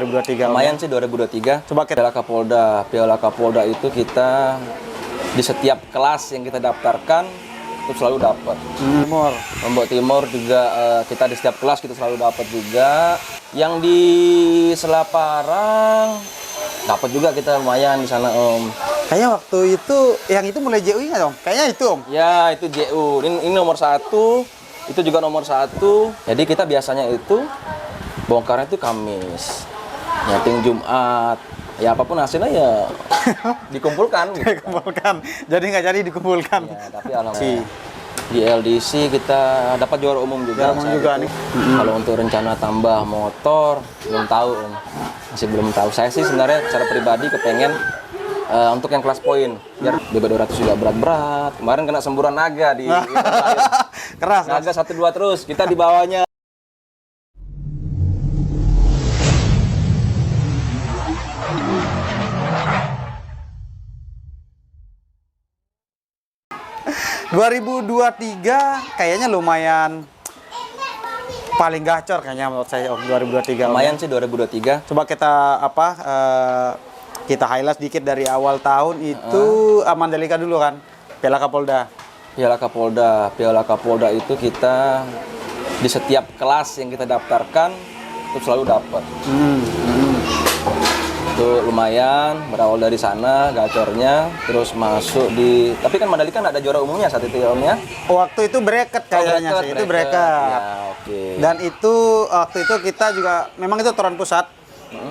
2023? Lumayan sih 2023. Coba kita Piala Kapolda itu kita di setiap kelas yang kita daftarkan itu selalu dapat. Timur. Lombok Timur juga kita di setiap kelas kita selalu dapat juga. Yang di Selaparang dapat juga kita lumayan di sana Om. Kayaknya waktu itu yang itu mulai JU nggak Om? Kayaknya itu Om. Ya itu JU. Ini nomor 1. Itu juga nomor 1. Jadi kita biasanya itu bongkarnya itu Kamis, nyeting Jumat. Ya apapun hasilnya ya dikumpulkan. Gitu. Dikumpulkan. Jadi nggak jadi dikumpulkan. Ya, tapi alhamdulillah di LDC kita dapat juara umum juga. Juara umum juga nih. Kalau untuk rencana tambah motor belum tahu Om. Masih belum tahu. Saya sih sebenarnya secara pribadi kepengen untuk yang kelas poin biar BB200 juga berat-berat. Kemarin kena semburan naga di Keras. naga 1-2 terus. Kita di bawahnya. ...2023 kayaknya lumayan paling gacor kayaknya menurut saya Om 2023. Lumayan sih 2023. Coba kita kita highlight sedikit dari awal tahun itu Mandalika dulu kan, Piala Kapolda. Piala Kapolda itu kita di setiap kelas yang kita daftarkan itu selalu dapat. Itu lumayan berawal dari sana gacornya, terus masuk di. Tapi kan Mandalika nggak ada juara umumnya saat itu ya Om ya? Waktu itu bracket kayaknya sih, itu bracket. Ya, oke. Dan itu waktu itu kita juga memang itu turun pusat.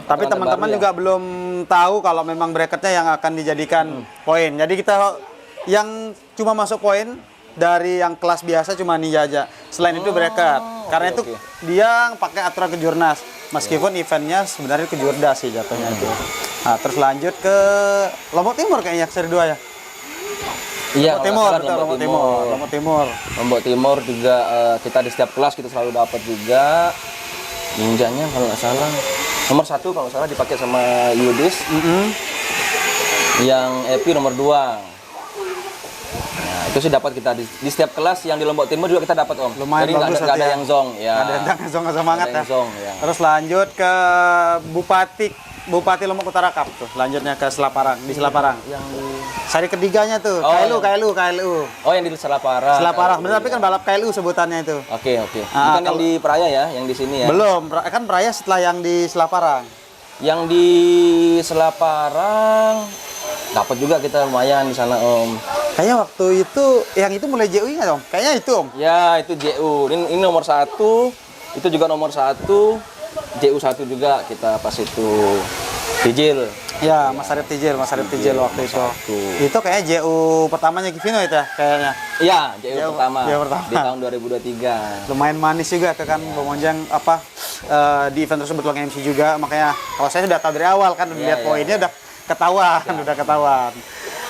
Tapi teman-teman juga belum tahu kalau memang bracketnya yang akan dijadikan poin. Jadi kita yang cuma masuk poin dari yang kelas biasa cuma ninja aja. Selain itu bracket. Karena itu dia pakai aturan kejurnas. Meskipun eventnya sebenarnya kejurda sih jatuhnya itu. Nah, terus lanjut ke Lombok Timur kayaknya seri 2 ya. Iya, Lombok Timur. Lombok Timur juga kita di setiap kelas kita selalu dapat juga. Ninjanya kalau nggak salah nomor 1 kalau nggak salah dipakai sama Yudis. Yang Epi nomor 2. Nah, itu sih dapat kita di setiap kelas yang di Lombok Timur juga kita dapat Om. Lumayan jadi bagus nggak ada yang zong ya. Ada yang zong semangat ya. Zong, ya. Terus lanjut ke Bupati Lombok Utara Cup tuh. Lanjutnya ke Selaparang, di Selaparang. Yang di seri ketiganya tuh, KLU. Oh, yang di Selaparang. Selaparang, bener, tapi kan balap KLU sebutannya itu. Oke. Bukan yang di Peraya ya, yang di sini ya. Belum, kan Peraya setelah yang di Selaparang. Yang di Selaparang dapat juga kita lumayan di sana Om. Kayaknya waktu itu yang itu mulai JU nggak Om? Kayaknya itu Om. Ya itu JU. Ini nomor 1. Itu juga nomor 1. JU 1 juga kita pas itu Tijil. Ya, Mas Arif Tijil waktu itu. Itu kayaknya JU pertamanya Givino itu ya kayaknya. Iya, JU pertama. Di tahun 2023. Lumayan manis juga kan Pemonjang di event tersebut Long MC juga, makanya kalau saya sudah tahu dari awal kan lihat poinnya udah ketahuan.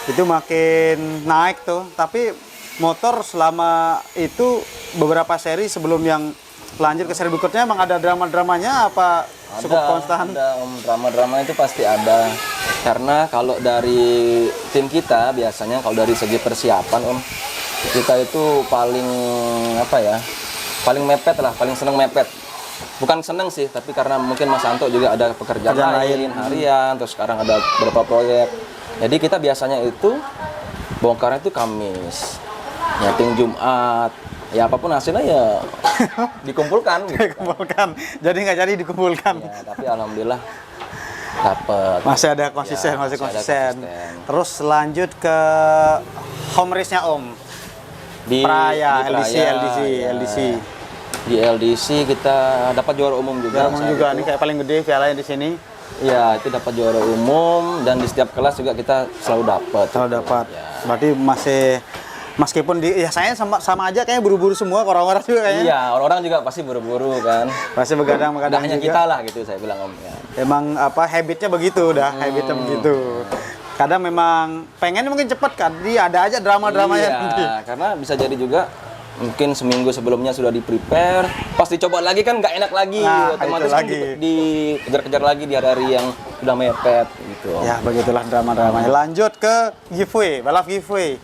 Itu makin naik tuh, tapi motor selama itu beberapa seri sebelum yang lanjut ke seri berikutnya emang ada drama-dramanya apa cukup konstan? Ada drama-drama itu pasti ada. Karena kalau dari tim kita biasanya kalau dari segi persiapan Om, kita itu paling paling mepet lah, paling seneng mepet. Bukan seneng sih, tapi karena mungkin Mas Anto juga ada pekerjaan lain harian, terus sekarang ada beberapa proyek. Jadi kita biasanya itu bongkarnya itu Kamis, nyeting Jumat. Ya apapun hasilnya ya dikumpulkan. Gitu. Dikumpulkan. Jadi nggak jadi dikumpulkan. Ya, tapi alhamdulillah dapat. Masih ada konsisten, masih konsisten. Terus lanjut ke home race-nya Om. Di Peraya, LDC. Di LDC kita dapat juara umum juga. Juara umum juga, ini kayak paling gede pialanya di sini. Iya, itu dapat juara umum dan di setiap kelas juga kita selalu dapat. Ya. Berarti meskipun saya sama aja kayaknya buru-buru semua orang-orang juga kayaknya. Iya, orang-orang juga pasti buru-buru kan. Pasti begadang-begadang hanya juga. Kita lah gitu saya bilang Om ya. Emang habitnya begitu habitnya begitu. Kadang memang pengen mungkin cepet kan, dia ada aja drama-dramanya. Iya, karena bisa jadi juga mungkin seminggu sebelumnya sudah di-prepare, pas dicoba lagi kan nggak enak lagi, otomatis kan dikejar-kejar lagi di hari-hari yang sudah mepet gitu. Ya begitulah drama-dramanya. Lanjut ke giveaway, balap giveaway.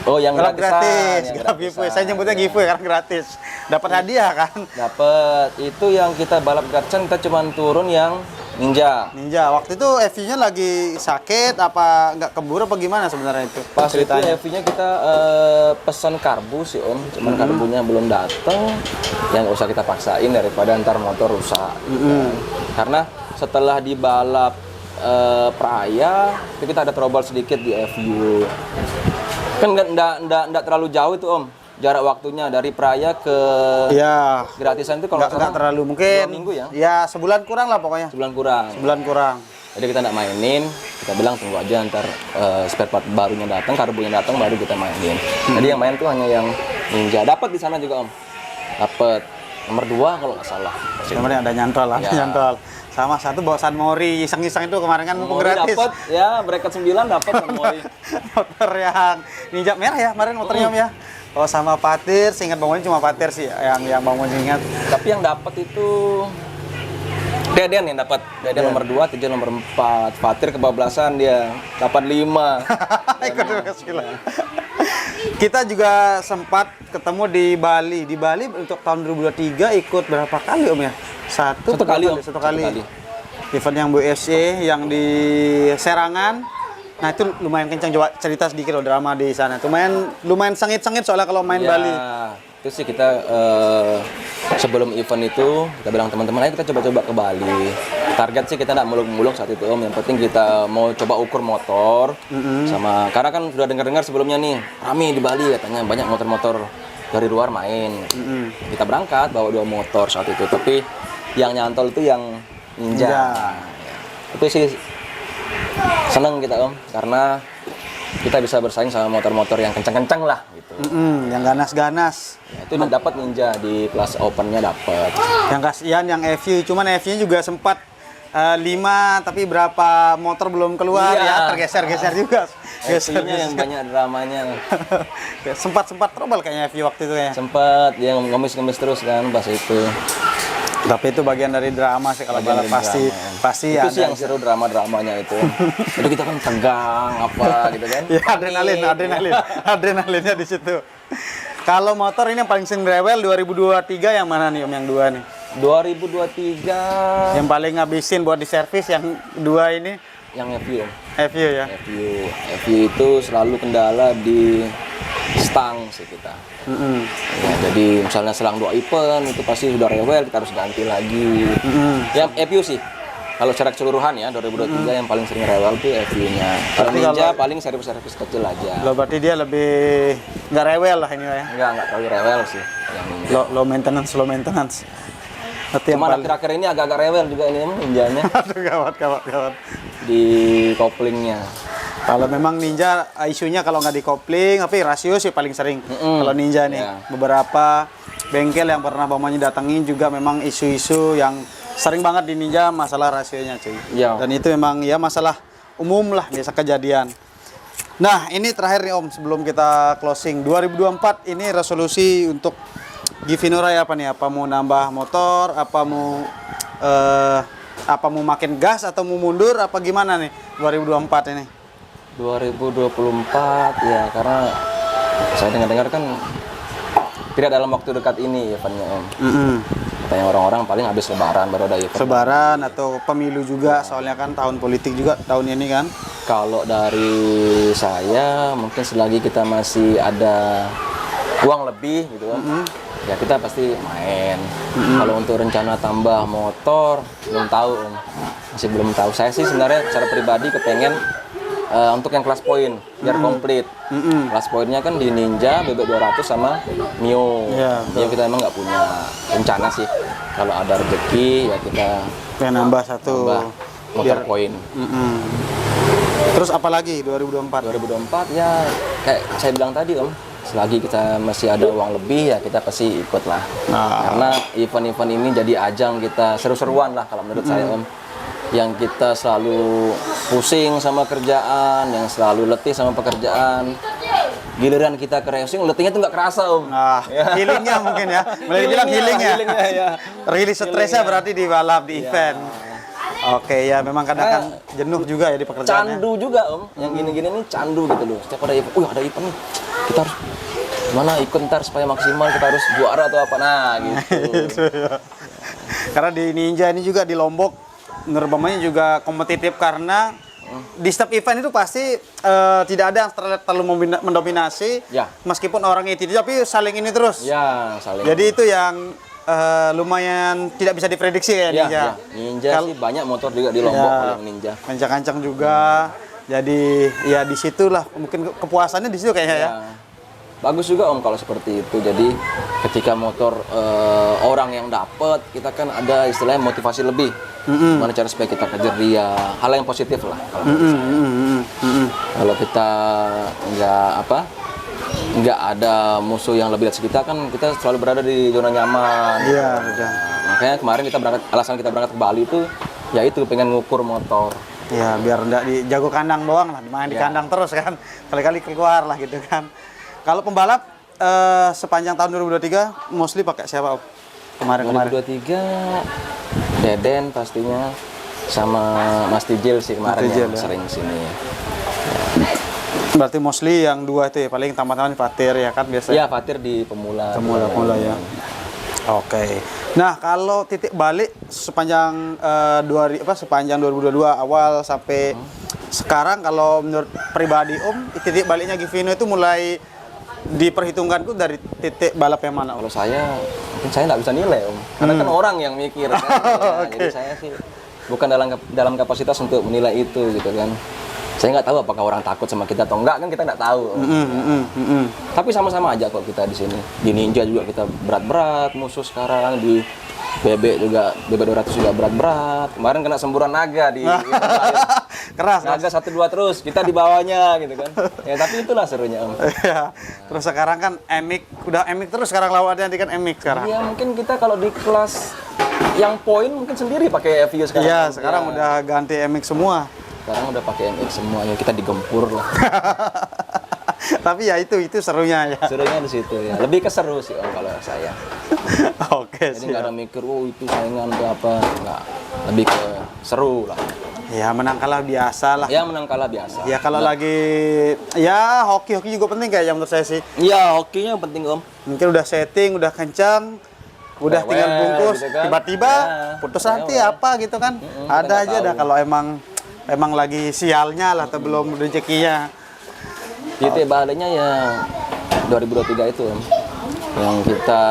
Oh, yang Balap gratisan, gratis, yang giveaway. Saya nyebutnya giveaway karena gratis. Dapat hadiah kan? Dapat. Itu yang kita balap gratisan, kita cuma turun yang Ninja. Ninja, waktu itu FV-nya lagi sakit apa nggak keburu apa gimana sebenarnya itu? Pas itu ceritanya? EV-nya kita pesan karbu sih Om, cuman karbunya belum datang. Yang nggak usah kita paksain daripada ntar motor rusak. Gitu kan. Karena setelah dibalap Praya, itu kita ada trouble sedikit di FU. Kan nggak terlalu jauh itu Om, jarak waktunya dari Praya ke Iya. gratisan itu kalau Nggak terlalu mungkin. 2 minggu ya. Ya sebulan kurang lah pokoknya. Sebulan kurang. Sebulan kurang. Jadi kita nggak mainin, kita bilang tunggu aja ntar spare part barunya datang, karbunya datang baru kita mainin. Jadi yang main tuh hanya yang Ninja. Dapat di sana juga Om. Dapat nomor 2 kalau nggak salah. Sebenarnya ada nyantol lah, Ya. nyantol. Sama satu bawa San Mori, iseng-iseng itu kemarin kan mumpung Mori gratis. dapat ya, bracket 9 dapat Mori. Motor yang Ninja merah ya, kemarin motornya Om ya. Oh sama Patir, seingat Bang Moni cuma Patir sih yang Bang Moni ingat. Tapi yang dapat itu Deden yang dapat. Deden nomor 2, Tijen nomor 4. Fatir kebablasan dia dapat 5. Ikut juga. Kita juga sempat ketemu di Bali. Di Bali untuk tahun 2023 ikut berapa kali Om ya? Satu kali Om. Satu kali. Event yang BFC yang di Serangan. Nah itu lumayan kencang, coba cerita sedikit loh drama di sana. Lumayan sengit-sengit soalnya kalau main Ya, Bali. itu sih kita sebelum event itu kita bilang teman-teman ayo kita coba-coba ke Bali. Target sih kita nggak muluk-muluk saat itu Om. Yang penting kita mau coba ukur motor sama karena kan sudah dengar-dengar sebelumnya nih rame di Bali katanya banyak motor-motor dari luar main. Kita berangkat bawa 2 motor saat itu. Tapi yang nyantol itu yang Ninja. Ninja. Itu sih seneng kita Om karena kita bisa bersaing sama motor-motor yang kencang-kencang lah gitu. Yang ganas-ganas. Ya, itu udah dapat Ninja di kelas opennya dapat. Yang kasihan yang FU, cuman FU-nya juga sempat 5 tapi berapa motor belum keluar Iya. ya tergeser-geser juga. FU-nya yang banyak dramanya. sempat trouble kayaknya FU waktu itu ya. Sempet yang ngemis-ngemis terus kan pas itu. Tapi itu bagian dari drama sih kalau Bagian balap dari pasti itu ada. sih yang seru drama-dramanya itu. Jadi kita kan tegang apa gitu kan. Ya adrenalinnya di situ. Kalau motor ini yang paling sering rewel 2023 yang mana nih Om yang 2 nih? 2023 Yang paling ngabisin buat di servis yang 2 ini yang FU. FU ya. FU itu selalu kendala di stang sih kita. Ya, jadi misalnya selang 2 event itu pasti sudah rewel, kita harus ganti lagi. Ya FU sih. Kalau secara keseluruhan ya 2023 yang paling sering rewel tuh FU-nya. Kalau Berarti Ninja kalau- paling servis-servis kecil aja. Lo berarti dia lebih nggak rewel lah ini ya. Enggak terlalu rewel sih yang Ninja. Low maintenance. Berarti yang Cuman paling akhir-akhir ini agak-agak rewel juga ini emang Ninjanya aduh gawat. di couplingnya. Kalau memang Ninja isunya kalau nggak di kopling, tapi rasio sih paling sering. Kalau Ninja nih, Ya. beberapa bengkel yang pernah Bang Manyu datangin juga memang isu-isu yang sering banget di Ninja masalah rasionya cuy. Ya. Dan itu memang ya masalah umum lah biasa kejadian. Nah ini terakhir nih Om sebelum kita closing 2024 ini resolusi untuk Givinora ya apa nih? Apa mau nambah motor? Apa mau makin gas atau mau mundur? Apa gimana nih 2024 ini? 2024 ya karena saya dengar-dengar kan tidak dalam waktu dekat ini eventnya Om. Katanya orang-orang paling habis lebaran baru ada event. Lebaran atau pemilu juga soalnya kan tahun politik juga tahun ini kan. Kalau dari saya mungkin selagi kita masih ada uang lebih gitu Om. Ya kita pasti main. Kalau untuk rencana tambah motor belum tahu Om. Masih belum tahu. Saya sih sebenarnya secara pribadi kepengen untuk yang kelas poin biar komplit. Kelas poinnya kan di Ninja, Bebek 200 sama Mio. Iya, Mio kita emang nggak punya rencana sih. Kalau ada rezeki ya kita Pengen nambah satu tambah motor poin. Terus apa lagi 2024? 2024 ya kayak saya bilang tadi Om, selagi kita masih ada uang lebih ya kita pasti ikut lah. Nah. Karena event-event ini jadi ajang kita seru-seruan lah kalau menurut saya Om. Yang kita selalu pusing sama kerjaan, yang selalu letih sama pekerjaan. Giliran kita ke racing, letihnya tuh nggak kerasa Om. Nah, healingnya mungkin ya. Boleh dibilang healing ya. Healingnya, ya. Rilis stresnya berarti di balap, di event. Oke, ya memang kadang kan jenuh juga ya di pekerjaannya. Candu juga Om, yang gini-gini nih candu gitu loh. Setiap ada event, ada event nih, kita harus gimana ikut ntar supaya maksimal, kita harus juara atau apa, nah gitu. Karena di Ninja ini juga di Lombok, menurut Bambangnya juga kompetitif karena di setiap event itu pasti tidak ada yang terlalu mendominasi, Ya. meskipun orangnya itu, tapi saling ini terus. Ya, saling. Jadi itu yang lumayan tidak bisa diprediksi kayak ya, Ninja. ya. Ninja sih banyak motor juga di Lombok kalau yang Ninja. Kencang-kencang juga. Jadi ya disitulah mungkin kepuasannya di situ kayaknya ya. Bagus juga Om kalau seperti itu. Jadi ketika motor orang yang dapat, kita kan ada istilahnya motivasi lebih. Gimana cara supaya kita kejar dia, hal yang positif lah. Kalau kita nggak ada musuh yang lebih dari kita, kan kita selalu berada di zona nyaman. Iya, udah. Makanya kemarin alasan kita berangkat ke Bali itu, ya itu pengen ngukur motor. Ya biar enggak di jago kandang doang lah, main di kandang terus kan. Kali-kali keluar lah gitu kan. Kalau pembalap sepanjang tahun 2023 mostly pakai siapa Om? Kemarin-kemarin. 2023 Deden pastinya, sama Mas Tijil sih kemarin Tijil, yang ya. sering sini. Berarti mostly yang dua itu ya, paling tamat-tamat Fatir ya kan biasanya. Iya, Fatir di pemula. Pemula ya. Oke. Nah, kalau titik balik sepanjang sepanjang 2022 awal sampai sekarang, kalau menurut pribadi Om, titik baliknya Givino itu mulai diperhitungkanku dari titik balap yang mana Om? Kalau saya, mungkin saya nggak bisa nilai Om, karena kan orang yang mikir kan. Ya, jadi saya sih bukan dalam kapasitas untuk menilai itu gitu kan. Saya nggak tahu apakah orang takut sama kita atau enggak, kan kita nggak tahu. Tapi sama-sama aja kok kita di sini. Di Ninja juga kita berat-berat musuh sekarang, di BB juga, BB 200 juga berat-berat. Kemarin kena semburan naga di Keras. naga 1-2 terus, kita di bawahnya gitu kan. Ya tapi itulah serunya Om. Ya. Terus sekarang kan Emik, udah Emik terus sekarang lawannya nanti kan Emik sekarang. Iya, mungkin kita kalau di kelas yang poin mungkin sendiri pakai Vio sekarang. Iya, sekarang udah ganti Emik semua. Sekarang udah pakai MX semuanya, kita digempur lah. Tapi ya itu serunya ya. Serunya di situ ya. Lebih keseru sih Om kalau saya. Oke, Jadi nggak ada mikir, itu saingan atau apa, nggak. Lebih ke seru lah. Ya menang kalah biasa lah. Ya menang kalah biasa. Ya kalau lagi ya hoki juga penting kayaknya menurut saya sih. Iya, hokinya penting Om. Mungkin udah setting, udah kencang, udah Rewel, tinggal bungkus, gitu kan. tiba-tiba Ya, putus nanti rewel. apa gitu kan. kita Ada nggak aja tahu. dah kalau emang lagi sialnya lah atau belum rezekinya. Titik baliknya ya 2023 itu Om. Yang kita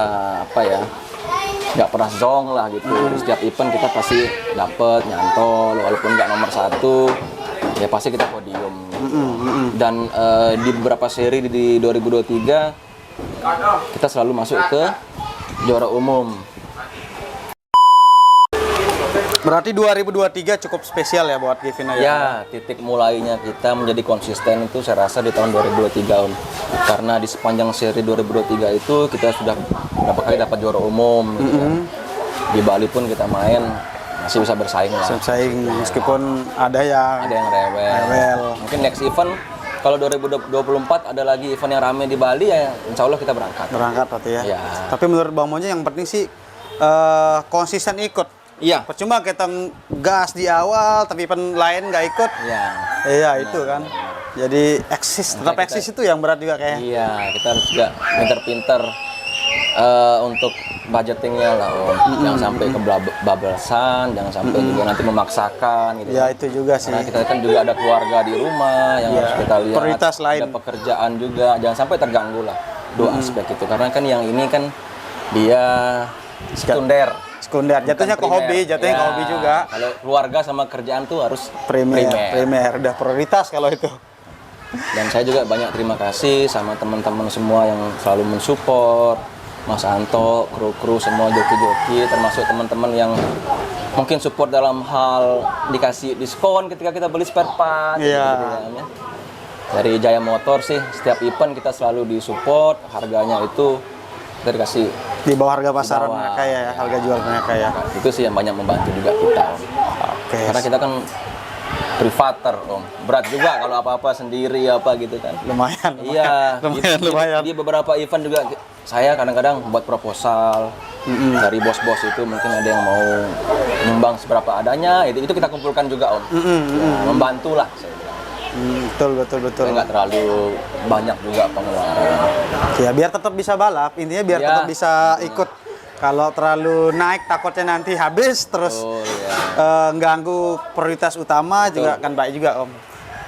nggak pernah zong lah gitu. Setiap event kita pasti dapet nyantol, walaupun nggak nomor 1, ya pasti kita podium. Dan di beberapa seri di 2023 kita selalu masuk ke juara umum. Berarti 2023 cukup spesial ya buat Givino ya. Ya, titik mulainya kita menjadi konsisten itu saya rasa di tahun 2023 Om. Karena di sepanjang seri 2023 itu kita sudah berapa kali dapat juara umum gitu kan. Di Bali pun kita main masih bisa bersaing lah. Bersaing meskipun ada yang Rewel. Mungkin next event kalau 2024 ada lagi event yang rame di Bali, ya insya Allah kita berangkat. berangkat berarti ya. Ya. Tapi menurut Bang Monja yang penting sih konsisten ikut. Iya. Percuma kita gas di awal tapi event lain nggak ikut. Iya. Iya itu kan. Jadi tetap eksis itu yang berat juga kayaknya. Iya, kita harus juga pinter-pinter untuk budgetingnya lah Om. Jangan sampai kebablasan, jangan sampai juga nanti memaksakan gitu. Ya itu juga sih. Karena kita kan juga ada keluarga di rumah yang harus kita lihat. Prioritas lain. Ada pekerjaan juga, jangan sampai terganggu lah dua aspek itu. Karena kan yang ini kan dia sekunder. Jatuhnya ke hobi, jatuhnya ke hobi juga. Kalau keluarga sama kerjaan tuh harus Primer, udah prioritas kalau itu. Dan saya juga banyak terima kasih sama teman-teman semua yang selalu mensupport, Mas Anto, kru-kru semua, joki-joki, termasuk teman-teman yang mungkin support dalam hal dikasih diskon ketika kita beli spare part. Iya. Gitu kan, ya. Dari Jaya Motor sih, setiap event kita selalu disupport, harganya itu kita dikasih Di bawah harga pasaran bawah, mereka ya, harga jual mereka ya. itu sih yang banyak membantu juga kita. Oke. Karena kita kan privater Om, berat juga kalau apa-apa sendiri apa gitu kan. Lumayan. Iya, Lumayan. di beberapa event juga saya kadang-kadang buat proposal dari bos-bos itu, mungkin ada yang mau nyumbang seberapa adanya, itu kita kumpulkan juga Om. Ya, membantu lah saya bilang. Betul. Saya nggak terlalu banyak juga pengeluaran. Ya biar tetap bisa balap, intinya biar Ya. tetap bisa ikut. Kalau terlalu naik takutnya nanti habis terus Oh, ya. ganggu prioritas utama juga kan baik juga Om.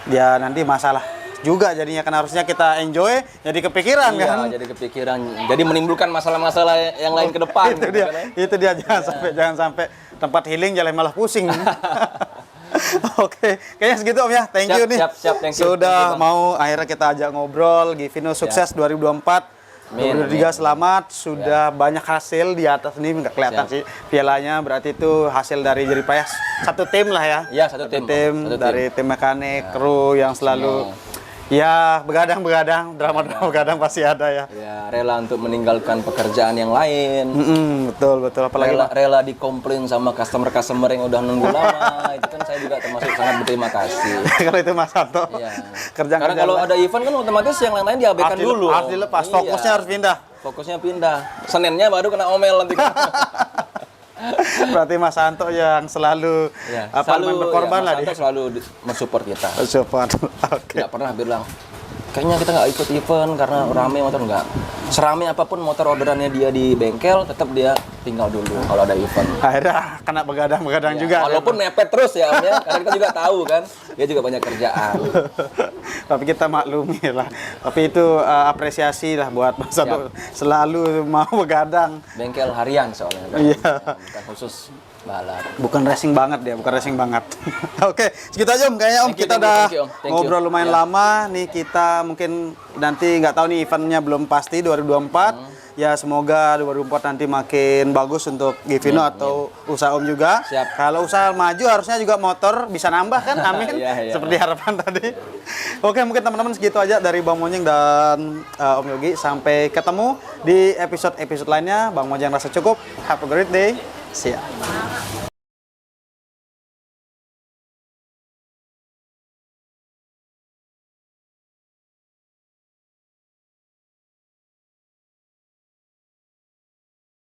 Ya nanti masalah juga jadinya kan harusnya kita enjoy jadi kepikiran Iya, kan. jadi kepikiran, jadi menimbulkan masalah-masalah yang lain ke depan. Itu gitu dia, kan, ya. itu dia jangan sampai tempat healing jalan malah pusing. Oke, kayaknya segitu Om ya. Thank you nih. Siap, thank you. Sudah Thank you, Bang. mau akhirnya kita ajak ngobrol. Givino sukses 2024. Amin, 2023 amin. selamat. Sudah banyak hasil di atas ini nggak kelihatan Siap. sih pialanya. Berarti itu hasil dari jerih payah satu tim lah ya. Iya, satu tim. Satu Dari tim mekanik, kru yang selalu ya begadang, drama begadang pasti ada ya. Ya, rela untuk meninggalkan pekerjaan yang lain. Betul. Apalagi Rela dikomplain sama customer yang udah nunggu lama. Itu kan saya juga termasuk sangat berterima kasih. kalau itu Mas Santo. Iya. Kerjaan Karena kalau ada event kan otomatis yang lain-lain diabaikan dulu. harus dilepas, Iya. fokusnya harus pindah. Fokusnya pindah. Seninnya baru kena omel nanti. Berarti Mas Santo yang selalu Ya, namanya, berkorban Mas lah Santo dia. selalu mensupport kita. Support. Oke. Nggak pernah bilang, kayaknya kita nggak ikut event karena rame motor, nggak. Serame apapun motor orderannya dia di bengkel, tetap dia tinggal dulu kalau ada event. Akhirnya kena begadang juga. Walaupun mepet terus ya Om ya, karena kita juga tahu kan, dia juga banyak kerjaan. Tapi kita maklumi lah. Tapi itu apresiasi lah buat Mas Santo. Selalu mau begadang. Bengkel harian soalnya kan. Iya. Bukan khusus balap. Bukan racing banget dia, bukan racing banget. Oke, segitu aja Om. Kayaknya Om Thank you, kita thank you, udah thank you, Om. Thank you. ngobrol lumayan Ya. lama. Nih kita mungkin nanti nggak tahu nih eventnya belum pasti 2024. Ya semoga 2024 nanti makin bagus untuk Givino atau usaha Om juga. Siap. Kalau usaha maju harusnya juga motor bisa nambah kan, amin. Iya. Seperti harapan tadi. Oke, mungkin teman-teman segitu aja dari Bang Monyeng dan Om Yogi. Sampai ketemu di episode-episode lainnya. Bang Monyeng rasa cukup. Have a great day. See ya.